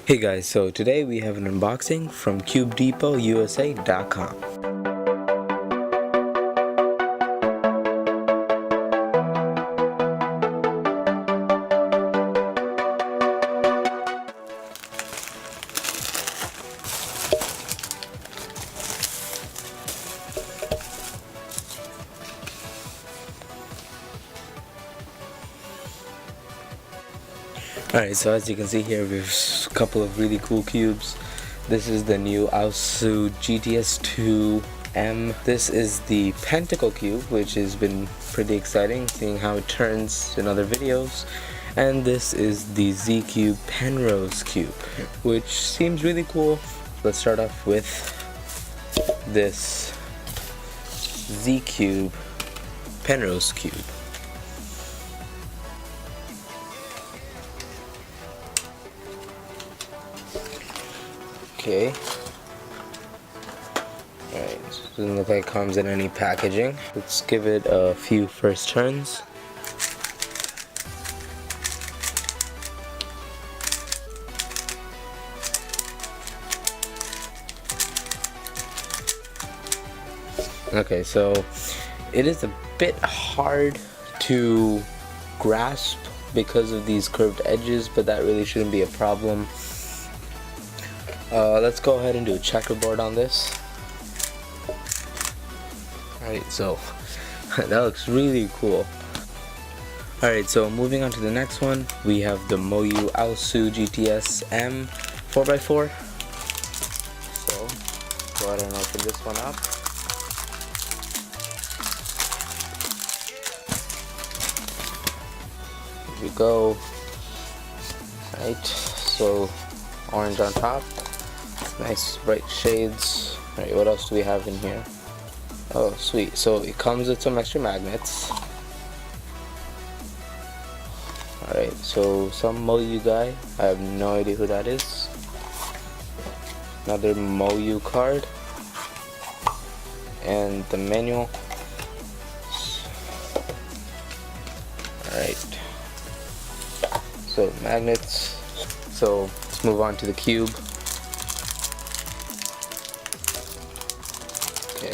Hey guys, so today we have an unboxing from Cubedepotusa.com. Alright, so as you can see here, we have a couple of really cool cubes. This is the new Aosu GtsM. This is the Pentacle Cube, which has been pretty exciting, seeing how it turns in other videos. And this is the Z Cube Penrose Cube, which seems really cool. Let's start off with this Z Cube Penrose Cube. Okay. Alright, so it doesn't look like it comes in any packaging. Let's give it a few first turns. Okay, so it is a bit hard to grasp because of these curved edges, but that really shouldn't be a problem. Let's go ahead and do a checkerboard on this. Alright, so that looks really cool. Alright, so moving on to the next one, we have the Moyu Aosu GtsM 4x4. So, go ahead and open this one up. Here we go. Right, so orange on top. Nice bright shades. Alright, what else do we have in here? Oh, sweet. So it comes with some extra magnets. Alright, so some Moyu guy. I have no idea who that is. Another Moyu card. And the manual. Alright. So magnets. So let's move on to the cube. Okay.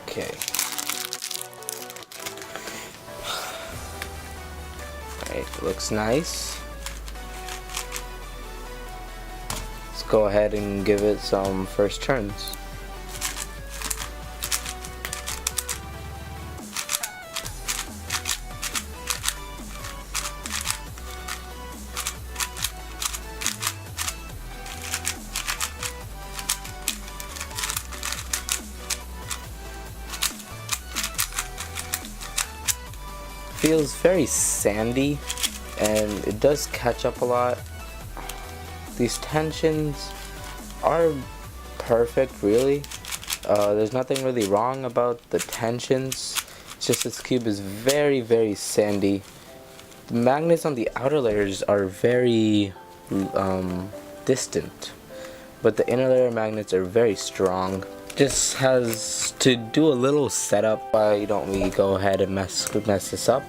Okay. Alright, looks nice. Let's go ahead and give it some first turns. Feels very sandy, and it does catch up a lot. These tensions are perfect, really. There's nothing really wrong about the tensions. It's just this cube is very, very sandy. The magnets on the outer layers are very distant, but the inner layer magnets are very strong. Just has to do a little setup. Why don't we go ahead and mess this up?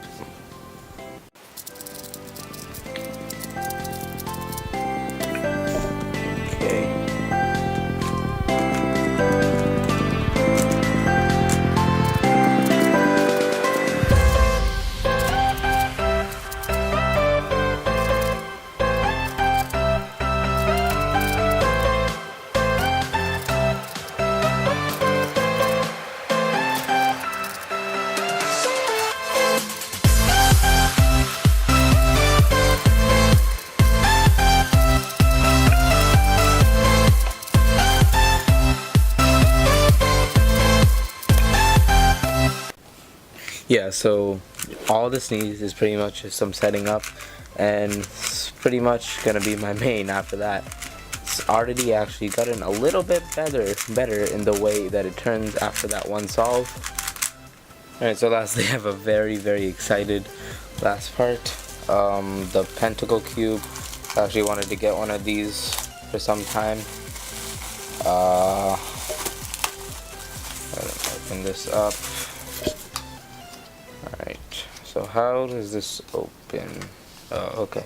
Okay. Yeah, so all this needs is pretty much just some setting up, and it's pretty much gonna be my main after that. It's already actually gotten a little bit better in the way that it turns after that one solve. Alright, so lastly I have a very, very excited last part. The Pentacle Cube. I actually wanted to get one of these for some time. Open this up. So how does this open? Oh, okay.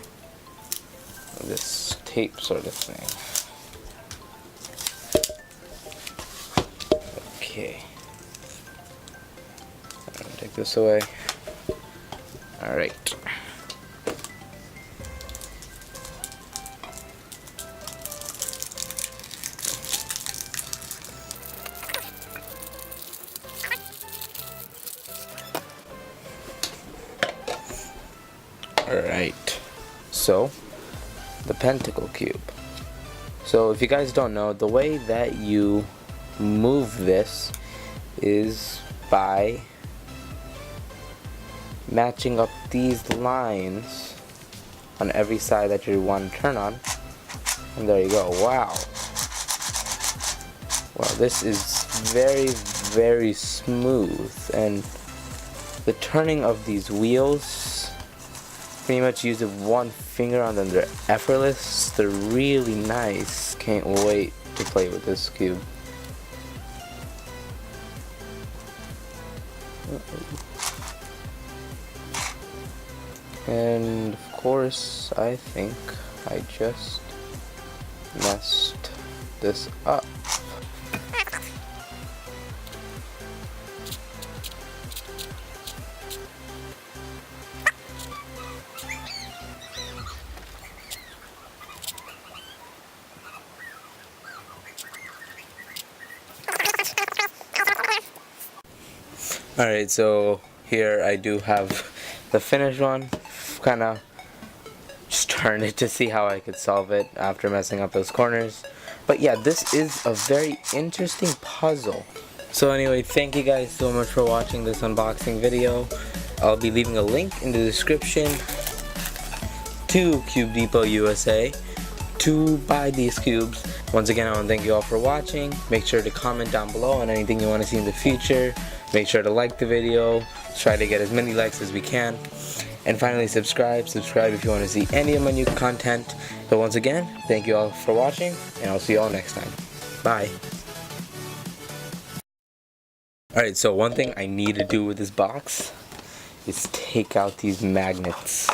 This tape sort of thing. Okay. I'm gonna take this away. Alright. Alright. So, the pentacle cube. So if you guys don't know, the way that you move this is by matching up these lines on every side that you want to turn on. And there you go. Wow. Wow, this is very, very smooth. And the turning of these wheels, pretty much use it one finger on them. They're effortless. They're really nice. Can't wait to play with this cube. And of course, I think I just messed this up. Alright, so here I do have the finished one. Kinda just turned it to see how I could solve it after messing up those corners. But yeah, this is a very interesting puzzle. So anyway, thank you guys so much for watching this unboxing video. I'll be leaving a link in the description to Cubedepotusa to buy these cubes. Once again, I want to thank you all for watching. Make sure to comment down below on anything you want to see in the future. Make sure to like the video. Try to get as many likes as we can. And finally, subscribe if you want to see any of my new content. But once again, thank you all for watching, and I'll see you all next time. Bye. Alright, so one thing I need to do with this box is take out these magnets.